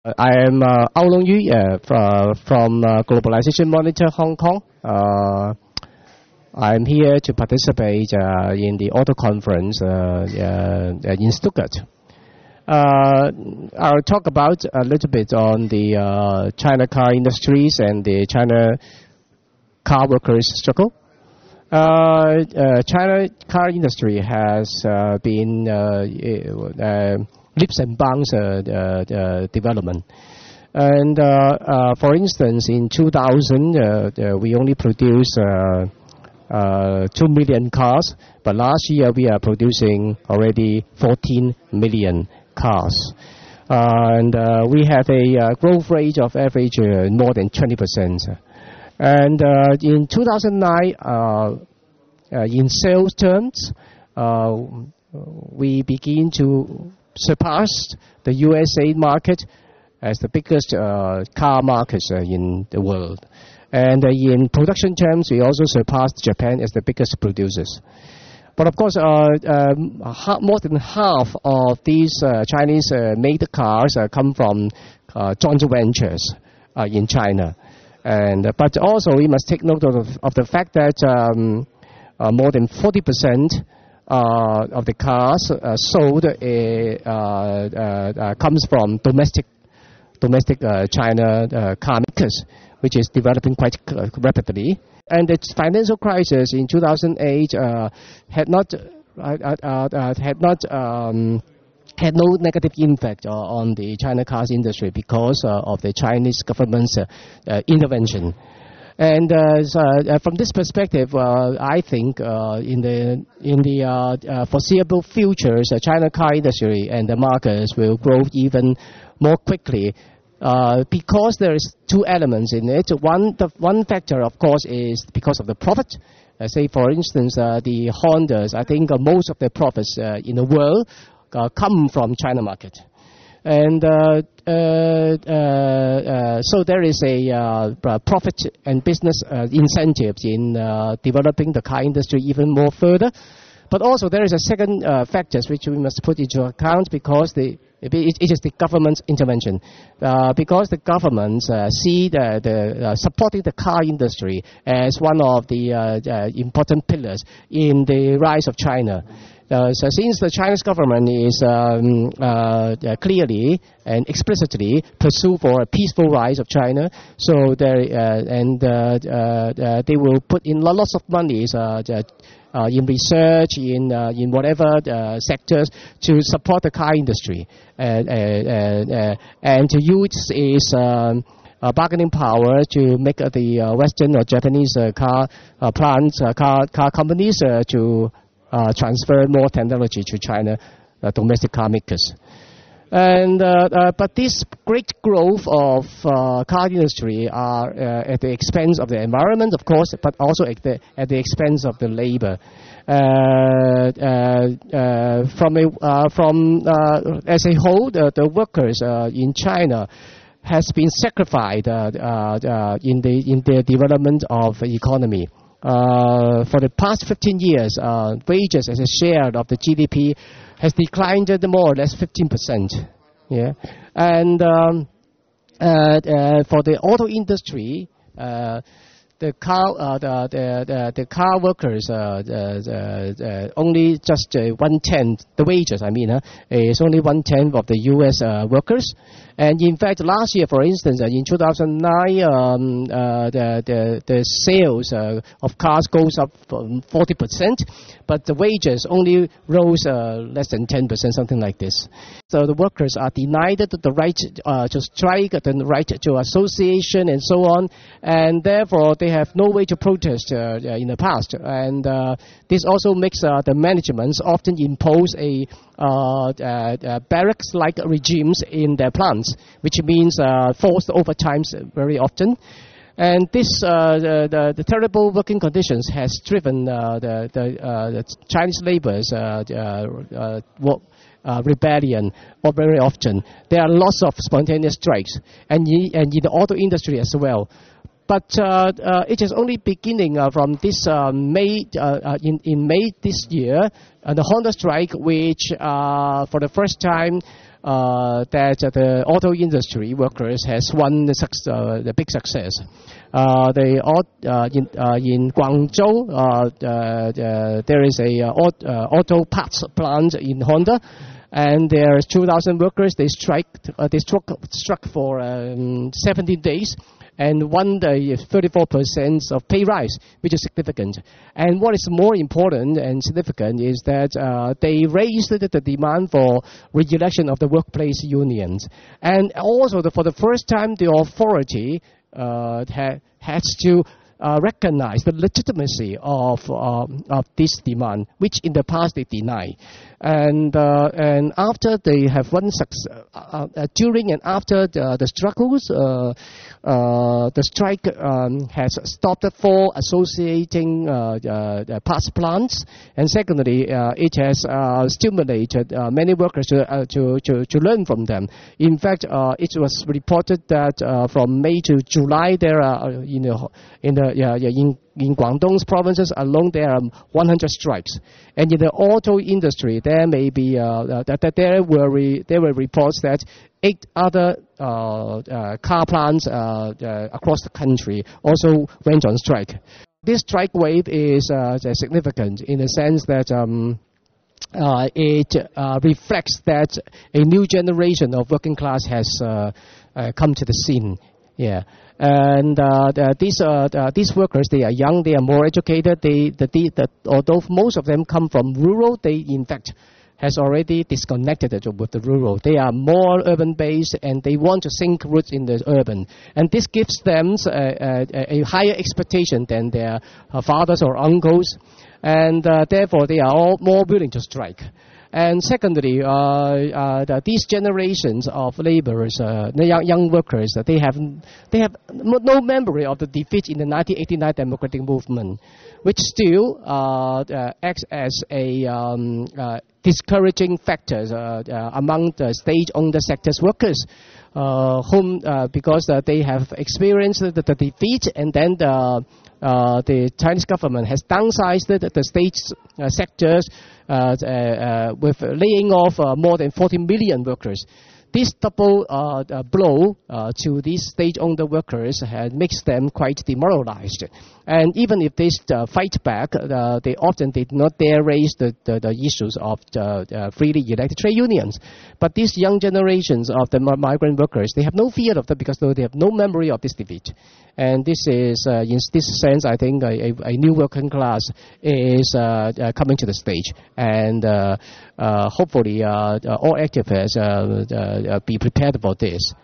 I am Loong Yu from Globalization Monitor, Hong Kong. I'm here to participate in the auto conference in Stuttgart. I'll talk about a little bit on the China car industries and the China car workers struggle. China car industry has been leaps and bounds development. And for instance, in 2000, we only produced 2 million cars, but last year we are producing already 14 million cars. And we have a growth rate of average more than 20%. And in 2009, in sales terms, we begin to surpass the USA market as the biggest car market in the world. And in production terms, we also surpassed Japan as the biggest producers. But of course, more than half of these Chinese made cars come from joint ventures in China. But also we must take note of the fact that more than 40% of the cars sold comes from domestic China car makers, which is developing quite rapidly. And the financial crisis in 2008 had no negative impact on the China cars industry because of the Chinese government's intervention. And from this perspective, I think in the foreseeable futures, China car industry and the markets will grow even more quickly because there is two elements in it. One factor, of course, is because of the profit. Say, for instance, the Hondas. I think most of the profits in the world come from China market. And so there is a profit and business incentives in developing the car industry even more further. But also there is a second factor which we must put into account because it is the government's intervention. Because the governments see supporting the car industry as one of the important pillars in the rise of China. So since the Chinese government is clearly and explicitly pursue for a peaceful rise of China, so they will put in lots of money in research, in whatever sectors to support the car industry, and to use its bargaining power to make the Western or Japanese car plants, car companies to transfer more technology to China domestic car makers. And but this great growth of car industry are at the expense of the environment, of course, but also at the expense of the labor. As a whole, the workers in China has been sacrificed in the development of the economy. For the past 15 years, wages as a share of the GDP has declined more or less 15%. Yeah, and for the auto industry, the car workers only just 1/10. The wages, is only 1/10 of the U.S. workers. And in fact, last year, for instance, in 2009, the sales of cars goes up 40%, but the wages only rose less than 10%, something like this. So the workers are denied the right to strike, the right to association, and so on, and therefore they have no way to protest in the past. And this also makes the managements often impose a barracks-like regimes in their plants, which means forced overtime very often. And this, the terrible working conditions has driven the Chinese laborers rebellion very often. There are lots of spontaneous strikes, and in the auto industry as well. But it is only beginning from this May, in May this year, the Honda strike, which for the first time that the auto industry workers has won the big success. In Guangdong, there is a auto parts plant in Honda, and there are 2,000 workers. They struck for 17 days, and won the 34% of pay rise, which is significant. And what is more important and significant is that they raised the demand for re-election of the workplace unions. And also, for the first time, the authority has to recognize the legitimacy of this demand, which in the past they denied. And after they have won success, during and after the struggles, the strike has stopped for associating parts plants, and secondly, it has stimulated many workers to learn from them. In fact, it was reported that from May to July, there are in Guangdong's provinces alone, there are 100 strikes. And in the auto industry, there may be there were reports that 8 other car plants across the country also went on strike. This strike wave is significant in the sense that it reflects that a new generation of working class has come to the scene. Yeah, and these workers, they are young, they are more educated. Although most of them come from rural, they in fact has already disconnected with the rural. They are more urban-based, and they want to sink roots in the urban. And this gives them a higher expectation than their fathers or uncles, and therefore they are all more willing to strike. And secondly, these generations of laborers, young workers, they have no memory of the defeat in the 1989 democratic movement, which still acts as a discouraging factor among the state-owned sector's workers, because they have experienced the defeat, and then the Chinese government has downsized the state sectors with laying off more than 40 million workers. This double blow to these state-owned workers makes them quite demoralized. And even if they fight back, they often did not dare raise the issues of freely elected trade unions. But these young generations of the migrant workers, they have no fear of that because they have no memory of this defeat. And this is, in this sense, I think a new working class is coming to the stage. And hopefully all activists be prepared for this.